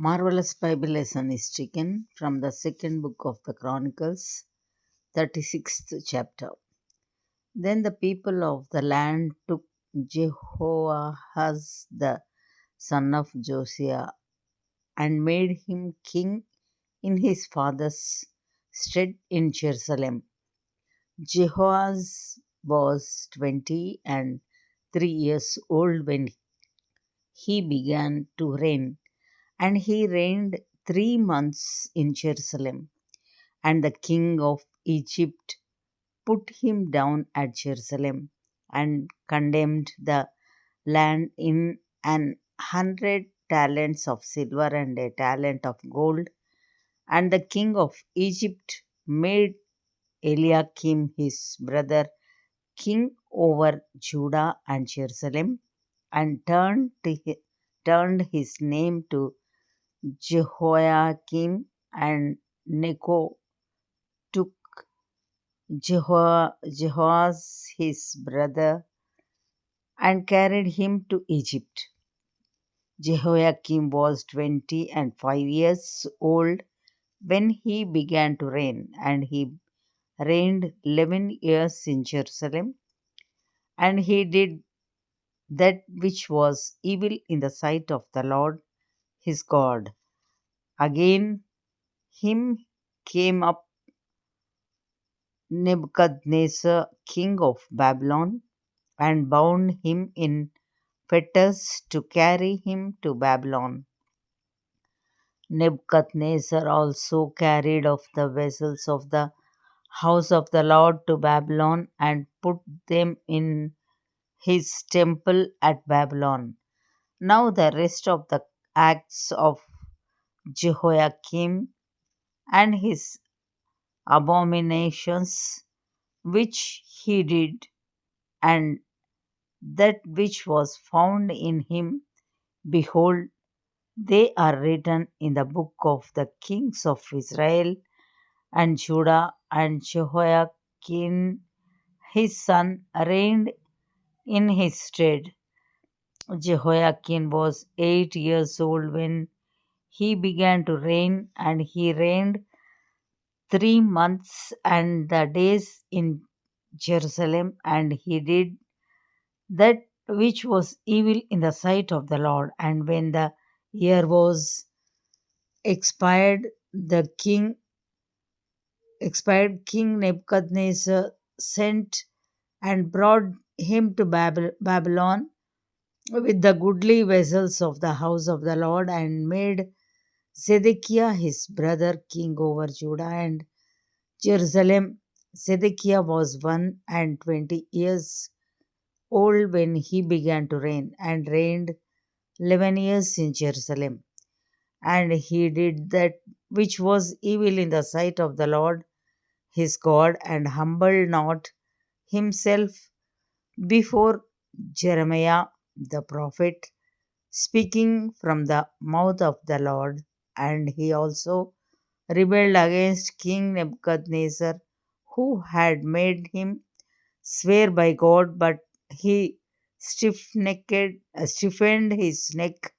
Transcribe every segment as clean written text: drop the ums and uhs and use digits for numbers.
Marvelous Bible lesson is taken from the second book of the Chronicles, 36th chapter. Then the people of the land took Jehoahaz the son of Josiah and made him king in his father's stead in Jerusalem. Jehoahaz was 23 years old when he began to reign, and he reigned 3 months in Jerusalem. And the king of Egypt put him down at Jerusalem and condemned the land in 100 talents of silver and a talent of gold. And the king of Egypt made Eliakim his brother king over Judah and Jerusalem, and turned his name to Jehoiakim, and Necho took Jehoaz his brother and carried him to Egypt. Jehoiakim was 25 years old when he began to reign, and he reigned 11 years in Jerusalem. And he did that which was evil in the sight of the Lord his God. Again him came up Nebuchadnezzar, king of Babylon, and bound him in fetters to carry him to Babylon. Nebuchadnezzar also carried off the vessels of the house of the Lord to Babylon and put them in his temple at Babylon. Now, the rest of the acts of Jehoiakim and his abominations which he did, and that which was found in him, behold, they are written in the book of the kings of Israel and Judah. And Jehoiakim his son reigned in his stead. Jehoiakim was 8 years old when he began to reign, and he reigned 3 months and the days in Jerusalem, and he did that which was evil in the sight of the Lord. And when the year was expired, the King Nebuchadnezzar sent and brought him to Babylon with the goodly vessels of the house of the Lord, and made Zedekiah his brother king over Judah and Jerusalem. Zedekiah was 21 years old when he began to reign, and reigned 11 years in Jerusalem. And he did that which was evil in the sight of the Lord his God, and humbled not himself before Jeremiah the prophet, speaking from the mouth of the Lord. And he also rebelled against King Nebuchadnezzar, who had made him swear by God, but he stiffened his neck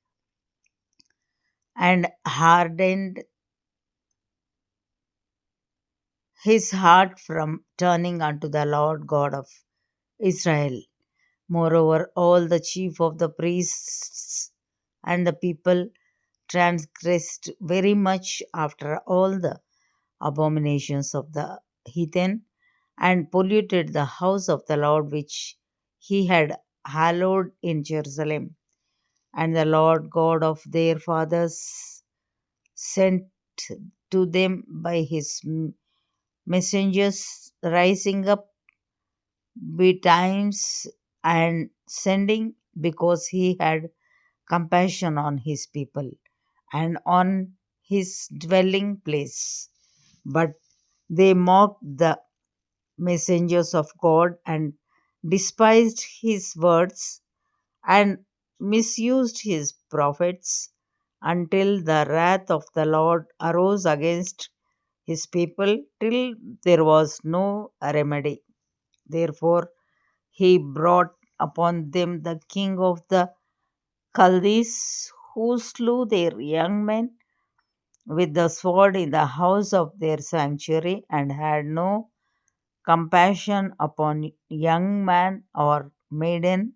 and hardened his heart from turning unto the Lord God of Israel. Moreover, all the chief of the priests and the people transgressed very much after all the abominations of the heathen, and polluted the house of the Lord which he had hallowed in Jerusalem. And the Lord God of their fathers sent to them by his messengers, rising up betimes and sending, because he had compassion on his people and on his dwelling place. But they mocked the messengers of God and despised his words and misused his prophets, until the wrath of the Lord arose against his people, till there was no remedy. Therefore he brought upon them the king of the Chaldees, who slew their young men with the sword in the house of their sanctuary, and had no compassion upon young man or maiden,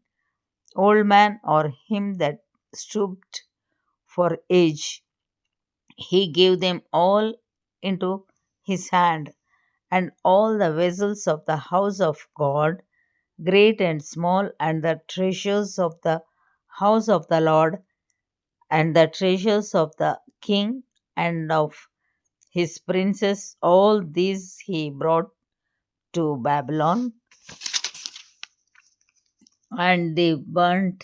old man or him that stooped for age. He gave them all into his hand, and all the vessels of the house of God, great and small, and the treasures of the house of the Lord, and the treasures of the king and of his princes, all these he brought to Babylon, and they burnt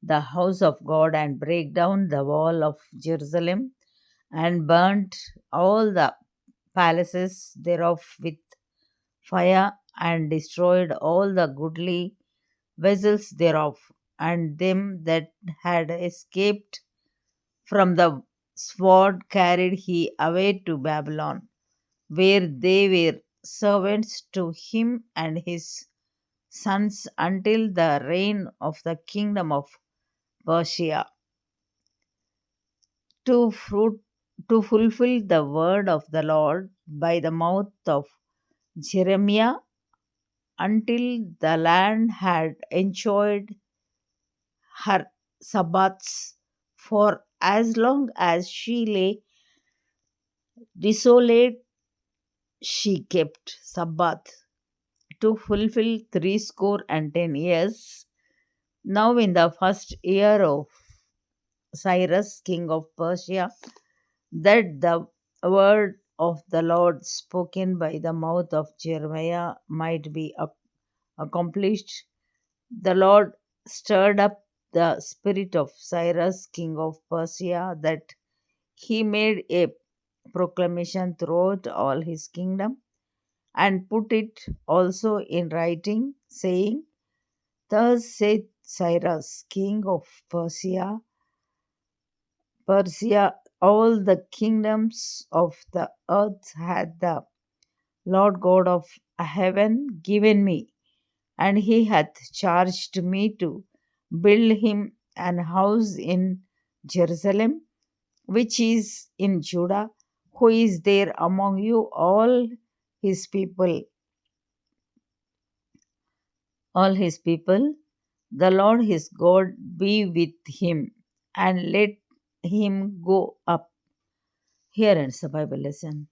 the house of God and break down the wall of Jerusalem, and burnt all the palaces thereof with fire, and destroyed all the goodly vessels thereof, and them that had escaped from the sword carried he away to Babylon, where they were servants to him and his sons until the reign of the kingdom of Persia, to fruit to fulfill the word of the Lord by the mouth of Jeremiah, until the land had enjoyed her Sabbaths, for as long as she lay desolate, she kept Sabbath to fulfill 60 and 10 years. Now, in the first year of Cyrus, king of Persia, that the word of the Lord spoken by the mouth of Jeremiah might be accomplished, the Lord stirred up the spirit of Cyrus, king of Persia, that he made a proclamation throughout all his kingdom, and put it also in writing, saying, thus saith Cyrus, king of Persia, all the kingdoms of the earth hath the Lord God of heaven given me, and he hath charged me to build him an house in Jerusalem, which is in Judah, who is there among you, his people, all his people. The Lord his God be with him, and let him go up. Here ends the Bible lesson.